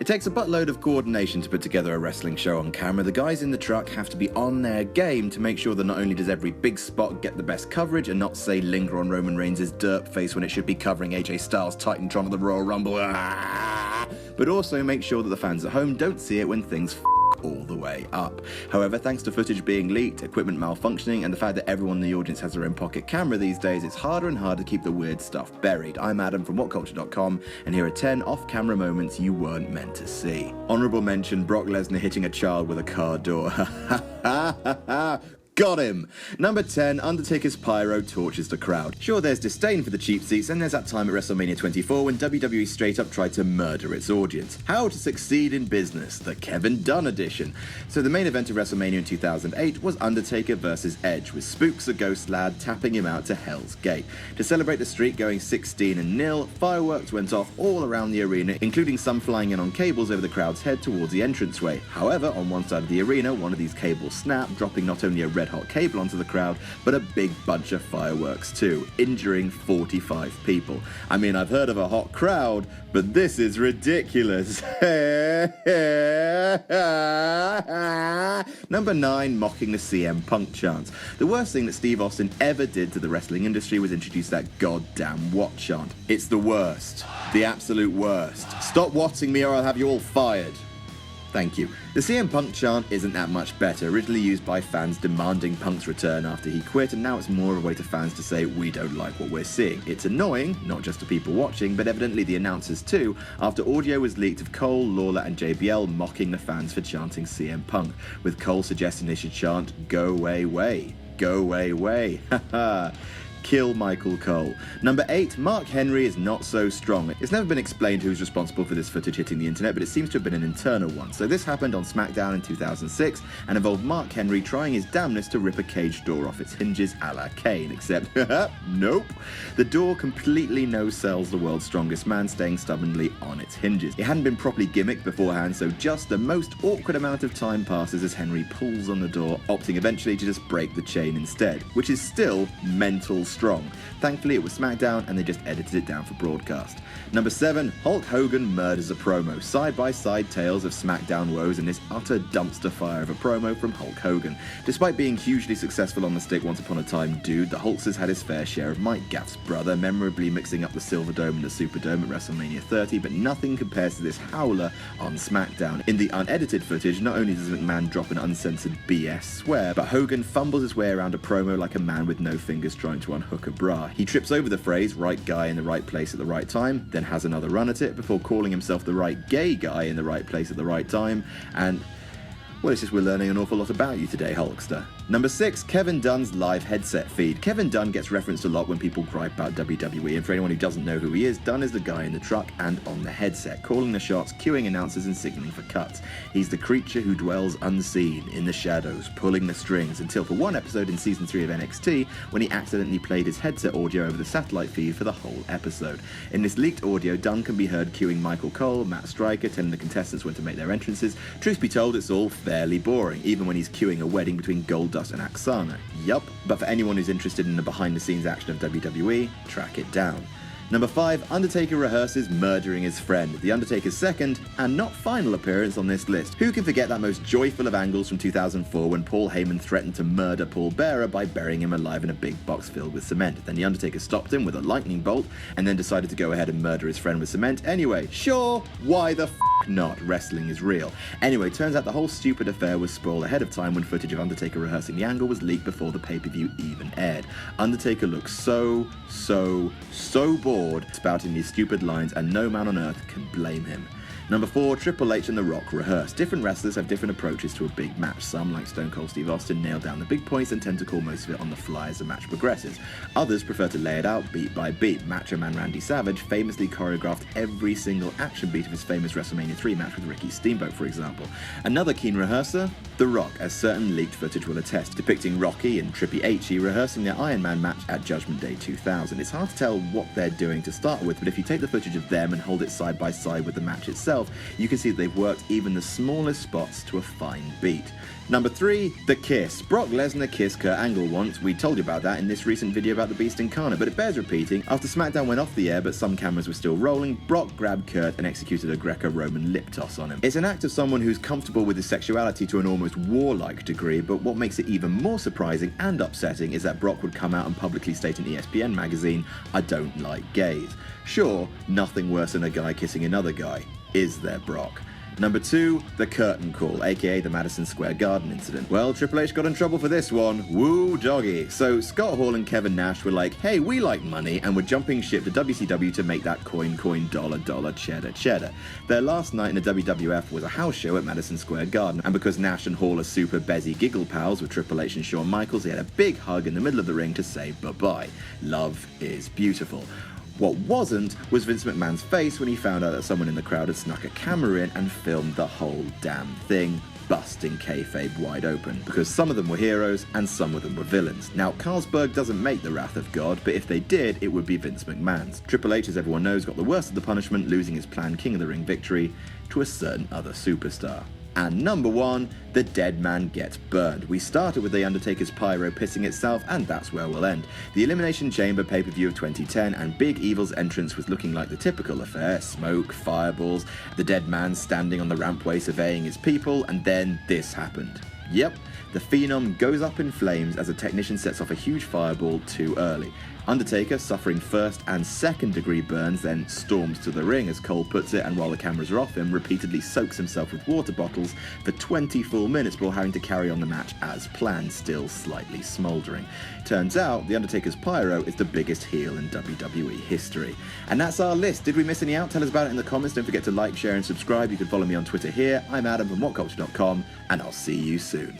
It takes a buttload of coordination to put together a wrestling show on camera. The guys in the truck have to be on their game to make sure that not only does every big spot get the best coverage and not, say, linger on Roman Reigns' derp face when it should be covering AJ Styles' Titantron of the Royal Rumble, but also make sure that the fans at home don't see it when things all the way up. However, thanks to footage being leaked, equipment malfunctioning, and the fact that everyone in the audience has their own pocket camera these days, it's harder and harder to keep the weird stuff buried. I'm Adam from WhatCulture.com, and here are 10 off-camera moments you weren't meant to see. Honourable mention, Brock Lesnar hitting a child with a car door. Got him! Number 10, Undertaker's pyro tortures the crowd. Sure, there's disdain for the cheap seats, and there's that time at WrestleMania 24 when WWE straight up tried to murder its audience. How to succeed in business, the Kevin Dunn edition. So the main event of WrestleMania in 2008 was Undertaker versus Edge, with Spooks the Ghost Lad tapping him out to Hell's Gate. To celebrate the streak going 16-0, fireworks went off all around the arena, including some flying in on cables over the crowd's head towards the entranceway. However, on one side of the arena, one of these cables snapped, dropping not only a red-hot cable onto the crowd, but a big bunch of fireworks too, injuring 45 people. I mean, I've heard of a hot crowd, but this is ridiculous. Number 9, mocking the CM Punk chants. The worst thing that Steve Austin ever did to the wrestling industry was introduce that goddamn what chant. It's the worst. The absolute worst. Stop watching me or I'll have you all fired. Thank you. The CM Punk chant isn't that much better, originally used by fans demanding Punk's return after he quit, and now it's more of a way to fans to say, we don't like what we're seeing. It's annoying, not just to people watching, but evidently the announcers too, after audio was leaked of Cole, Lawler and JBL mocking the fans for chanting CM Punk, with Cole suggesting they should chant, go away way, go away way, haha. Kill Michael Cole. Number 8, Mark Henry is not so strong. It's never been explained who's responsible for this footage hitting the internet, but it seems to have been an internal one. So this happened on SmackDown in 2006 and involved Mark Henry trying his damnedest to rip a cage door off its hinges a la Kane, except, nope. The door completely no-sells the world's strongest man, staying stubbornly on its hinges. It hadn't been properly gimmicked beforehand, so just the most awkward amount of time passes as Henry pulls on the door, opting eventually to just break the chain instead, which is still mental strong. Thankfully, it was SmackDown and they just edited it down for broadcast. Number 7, Hulk Hogan murders a promo. Side-by-side tales of SmackDown woes and this utter dumpster fire of a promo from Hulk Hogan. Despite being hugely successful on the stick once upon a time, dude, the Hulkster's had his fair share of Mike Gaff's brother, memorably mixing up the Silver Dome and the Superdome at WrestleMania 30, but nothing compares to this howler on SmackDown. In the unedited footage, not only does McMahon drop an uncensored BS swear, but Hogan fumbles his way around a promo like a man with no fingers trying to unhook a bra. He trips over the phrase, right guy in the right place at the right time, then has another run at it before calling himself the right gay guy in the right place at the right time, and well, it's just we're learning an awful lot about you today, Hulkster. Number 6, Kevin Dunn's live headset feed. Kevin Dunn gets referenced a lot when people gripe about WWE, and for anyone who doesn't know who he is, Dunn is the guy in the truck and on the headset, calling the shots, cueing announcers and signaling for cuts. He's the creature who dwells unseen, in the shadows, pulling the strings, until for one episode in Season 3 of NXT, when he accidentally played his headset audio over the satellite feed for the whole episode. In this leaked audio, Dunn can be heard cueing Michael Cole, Matt Striker, telling the contestants when to make their entrances. Truth be told, it's all fairly boring, even when he's cueing a wedding between Goldust and Aksana. Yup, but for anyone who's interested in the behind-the-scenes action of WWE, track it down. Number 5, Undertaker rehearses murdering his friend, The Undertaker's second, and not final appearance on this list. Who can forget that most joyful of angles from 2004 when Paul Heyman threatened to murder Paul Bearer by burying him alive in a big box filled with cement. Then The Undertaker stopped him with a lightning bolt, and then decided to go ahead and murder his friend with cement anyway. Sure, why the not? Wrestling is real. Anyway, turns out the whole stupid affair was spoiled ahead of time when footage of Undertaker rehearsing the angle was leaked before the pay-per-view even aired. Undertaker looks so bored spouting these stupid lines, and no man on earth can blame him. Number 4, Triple H and The Rock rehearse. Different wrestlers have different approaches to a big match. Some, like Stone Cold Steve Austin, nail down the big points and tend to call most of it on the fly as the match progresses. Others prefer to lay it out beat by beat. Macho Man Randy Savage famously choreographed every single action beat of his famous WrestleMania 3 match with Ricky Steamboat, for example. Another keen rehearser? The Rock, as certain leaked footage will attest, depicting Rocky and Trippy H.E. rehearsing their Iron Man match at Judgment Day 2000. It's hard to tell what they're doing to start with, but if you take the footage of them and hold it side by side with the match itself, itself, you can see that they've worked even the smallest spots to a fine beat. Number 3, the kiss. Brock Lesnar kissed Kurt Angle once. We told you about that in this recent video about the Beast Incarnate, but it bears repeating. After SmackDown went off the air but some cameras were still rolling, Brock grabbed Kurt and executed a Greco-Roman lip toss on him. It's an act of someone who's comfortable with his sexuality to an almost warlike degree, but what makes it even more surprising and upsetting is that Brock would come out and publicly state in ESPN magazine, "I don't like gays." Sure, nothing worse than a guy kissing another guy. Is there, Brock? Number 2, the curtain call, aka the Madison Square Garden incident. Well, Triple H got in trouble for this one. Woo doggy. So Scott Hall and Kevin Nash were like, hey, we like money, and we're jumping ship to WCW to make that coin, dollar, cheddar. Their last night in the WWF was a house show at Madison Square Garden, and because Nash and Hall are super bezzy giggle pals with Triple H and Shawn Michaels, they had a big hug in the middle of the ring to say bye-bye. Love is beautiful. What wasn't was Vince McMahon's face when he found out that someone in the crowd had snuck a camera in and filmed the whole damn thing, busting kayfabe wide open. Because some of them were heroes and some of them were villains. Now, Carlsberg doesn't make the Wrath of God, but if they did, it would be Vince McMahon's. Triple H, as everyone knows, got the worst of the punishment, losing his planned King of the Ring victory to a certain other superstar. And number 1, the dead man gets burned. We started with the Undertaker's pyro pissing itself, and that's where we'll end. The Elimination Chamber pay-per-view of 2010, and Big Evil's entrance was looking like the typical affair: smoke, fireballs, the dead man standing on the rampway surveying his people, and then this happened. Yep, the Phenom goes up in flames as a technician sets off a huge fireball too early. Undertaker, suffering first and second degree burns, then storms to the ring, as Cole puts it, and while the cameras are off him, repeatedly soaks himself with water bottles for 20 full minutes before having to carry on the match as planned, still slightly smouldering. Turns out, The Undertaker's pyro is the biggest heel in WWE history. And that's our list. Did we miss any out? Tell us about it in the comments. Don't forget to like, share, and subscribe. You can follow me on Twitter here. I'm Adam from WhatCulture.com, and I'll see you soon.